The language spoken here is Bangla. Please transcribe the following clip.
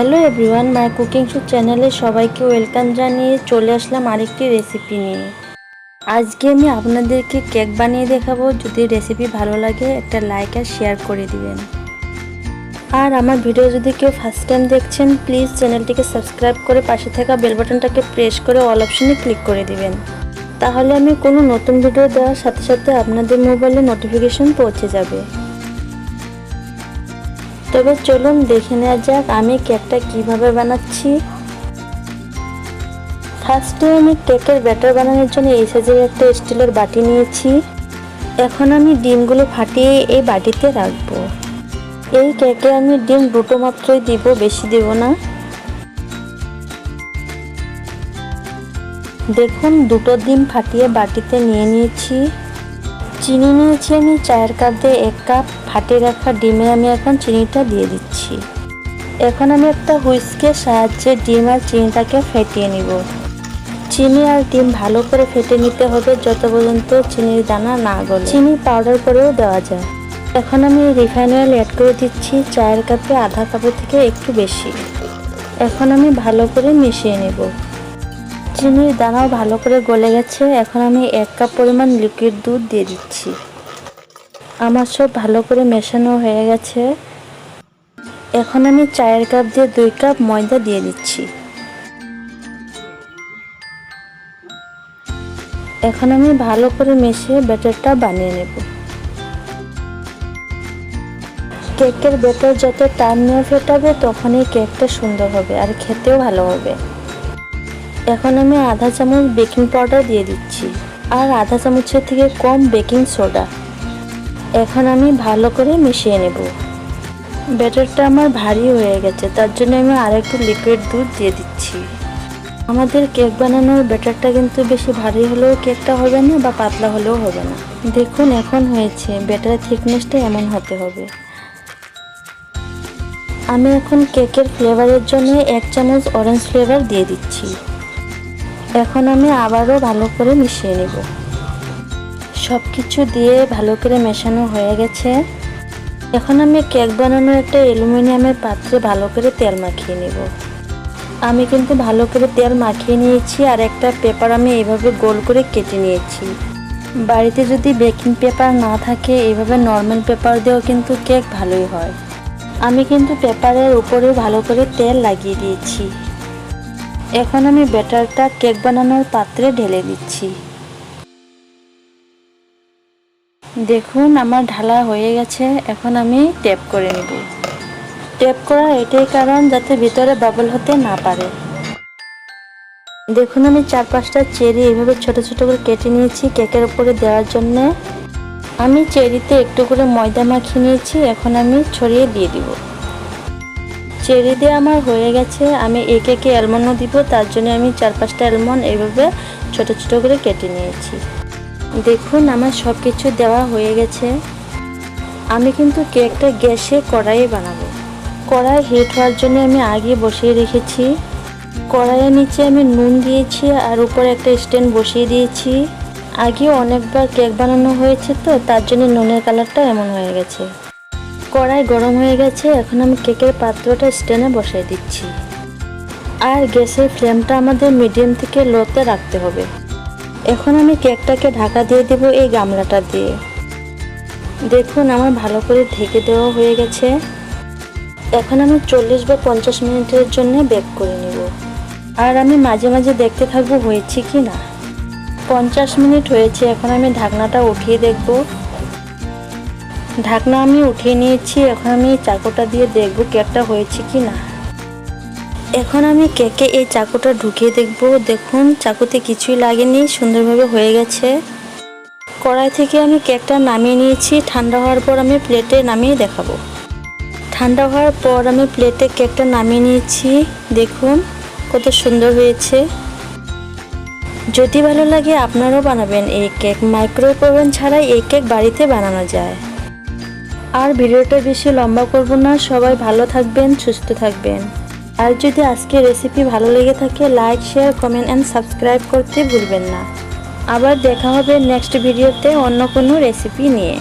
Hello everyone, my cooking show চ্যানেলে সবাইকে ওয়েলকাম জানিয়ে চলে আসলাম আরেকটি রেসিপি নিয়ে। আজকে আমি আপনাদেরকে কেক বানিয়ে দেখাবো। যদি রেসিপি ভালো লাগে একটা লাইক আর শেয়ার করে দিবেন। আর আমার ভিডিও যদি কেউ ফার্স্ট টাইম দেখছেন, প্লিজ চ্যানেলটিকে সাবস্ক্রাইব করে পাশে থাকা বেল বাটনটাকে প্রেস করে অল অপশনে ক্লিক করে দিবেন। তাহলে আমি কোনো নতুন ভিডিও দেওয়ার সাথে সাথে আপনাদের মোবাইলে নোটিফিকেশন পৌঁছে যাবে। তবে চলুন দেখে নেওয়া যাক আমি কেকটা কিভাবে বানাচ্ছি। ফার্স্টে আমি কেকের ব্যাটার বানানোর জন্য এই সাইজের একটা স্টিলের বাটি নিয়েছি। এখন আমি ডিমগুলো ফাটিয়ে এই বাটিতে রাখবো। এই কেকে আমি ডিম দুটো মাত্রই দিব, বেশি দেব না। দেখুন দুটো ডিম ফাটিয়ে বাটিতে নিয়ে নিয়েছি। চিনি নিয়েছি আমি 4 কাপ দিয়ে 1 কাপ ফাটিয়ে রাখা ডিমে আমি এখন চিনিটা দিয়ে দিচ্ছি। এখন আমি একটা হুইস্কের সাহায্যে ডিম আর চিনিটাকে ফেটিয়ে নিব। চিনি আর ডিম ভালো করে ফেটে নিতে হবে যত পর্যন্ত চিনির দানা না গলে। চিনি পাউডার করেও দেওয়া যায়। এখন আমি রিফাইন অয়েল অ্যাড করে দিচ্ছি 4 কাপে আধা কাপের থেকে একটু বেশি। এখন আমি ভালো করে মিশিয়ে নেব। চিনির দানাও ভালো করে গলে গেছে। এখন আমি 1 কাপ পরিমাণ লিকুইড দুধ দিয়ে দিচ্ছি। আমার সব ভালো করে মেশানো হয়ে গেছে। এখন আমি 4 কাপ দিয়ে 2 কাপ ময়দা দিয়ে দিচ্ছি। এখন আমি ভালো করে মিশিয়ে ব্যাটারটা বানিয়ে নেব। কেকের ব্যাটার যত টান নিয়ে ফেটাবে তখনই কেকটা সুন্দর হবে আর খেতেও ভালো হবে। এখন আমি আধা চামচ বেকিং পাউডার দিয়ে দিচ্ছি আর আধা চামচের থেকে কম বেকিং সোডা। এখন আমি ভালো করে মিশিয়ে নেব। ব্যাটারটা আমার ভারী হয়ে গেছে, তার জন্য আমি আরেকটু লিকুইড দুধ দিয়ে দিচ্ছি। আমাদের কেক বানানোর ব্যাটারটা কিন্তু বেশি ভারী হলেও কেকটা হবে না বা পাতলা হলেও হবে না। দেখুন এখন হয়েছে। ব্যাটারের থিকনেসটা এমন হতে হবে। আমি এখন কেকের ফ্লেভারের জন্য 1 চামচ অরেঞ্জ ফ্লেভার দিয়ে দিচ্ছি। এখন আমি আবারও ভালো করে মিশিয়ে নেব। সব কিছু দিয়ে ভালো করে মেশানো হয়ে গেছে। এখন আমি কেক বানানোর একটা অ্যালুমিনিয়ামের পাত্রে ভালো করে তেল মাখিয়ে নেব। আমি কিন্তু ভালো করে তেল মাখিয়ে নিয়েছি আর একটা পেপার আমি এইভাবে গোল করে কেটে নিয়েছি। বাড়িতে যদি বেকিং পেপার না থাকে এইভাবে নর্মাল পেপার দিয়েও কিন্তু কেক ভালোই হয়। আমি কিন্তু পেপারের উপরে ভালো করে তেল লাগিয়ে দিয়েছি। এখন আমি ব্যাটারটা কেক বানানোর পাত্রে ঢেলে দিচ্ছি। দেখুন আমার ঢালা হয়ে গেছে। এখন আমি ট্যাপ করে নেব। ট্যাপ করার এটাই কারণ যাতে ভিতরে বাবল হতে না পারে। দেখুন আমি 4-5টা চেরি এইভাবে ছোট ছোট করে কেটে নিয়েছি কেকের উপরে দেওয়ার জন্য। আমি চেরিতে একটু করে ময়দা মাখিয়ে নিয়েছি। এখন আমি ছড়িয়ে দিয়ে দিব। চেরি দিয়ে আমার হয়ে গেছে। আমি এই কেকে অ্যালমন্ডও দিব, তার জন্য আমি 4-5টা অ্যালমন্ড এইভাবে ছোট ছোট করে কেটে নিয়েছি। দেখুন আমার সব কিছু দেওয়া হয়ে গেছে। আমি কিন্তু কেকটা গ্যাসে কড়াইয়ে বানাবো। কড়াই হিট হওয়ার জন্য আমি আগে বসিয়ে রেখেছি। কড়াইয়ের নিচে আমি নুন দিয়েছি আর উপরে একটা স্ট্যান্ড বসিয়ে দিয়েছি। আগে অনেকবার কেক বানানো হয়েছে তো তার জন্য নুনের কালারটা এমন হয়ে গেছে। কড়াই গরম হয়ে গেছে। এখন আমি কেকের পাত্রটা স্ট্যান্ডে বসিয়ে দিচ্ছি। আর গ্যাসের ফ্লেমটা আমাদের মিডিয়াম থেকে লোতে রাখতে হবে। এখন আমি কেকটাকে ঢাকা দিয়ে দেব এই গামলাটা দিয়ে। দেখুন আমার ভালো করে ঢেকে দেওয়া হয়ে গেছে। এখন আমি 40 বা 50 মিনিটের জন্য বেক করে নেব। আর আমি মাঝে মাঝে দেখতে থাকবো হয়েছে কি না। 50 মিনিট হয়েছে। এখন আমি ঢাকনাটা উঠিয়ে দেখব। ঢাকনা আমি উঠিয়ে নিয়েছি। এখন আমি চাকুটা দিয়ে দেখব কেকটা হয়েছে কি না। এখন আমি কেকে এই চাকুটা ঢুকিয়ে দেখব। দেখুন চাকুতে কিছুই লাগেনি, সুন্দরভাবে হয়ে গেছে। কড়াই থেকে আমি কেকটা নামিয়ে নিয়েছি। ঠান্ডা হওয়ার পর আমি প্লেটে নামিয়ে দেখাবো। ঠান্ডা হওয়ার পর আমি প্লেটে কেকটা নামিয়ে নিয়েছি। দেখুন কত সুন্দর হয়েছে। যদি ভালো লাগে আপনারাও বানাবেন এই কেক। মাইক্রোওয়েভ ওভেন ছাড়াই এই কেক বাড়িতে বানানো যায়। আর ভিডিওটা বেশি লম্বা করব না। সবাই ভালো থাকবেন, সুস্থ থাকবেন। আর যদি আজকের রেসিপি ভালো লেগে থাকে like, share, comment and subscribe করতে ভুলবেন না। আবার দেখা হবে নেক্সট ভিডিওতে অন্য কোনো রেসিপি নিয়ে।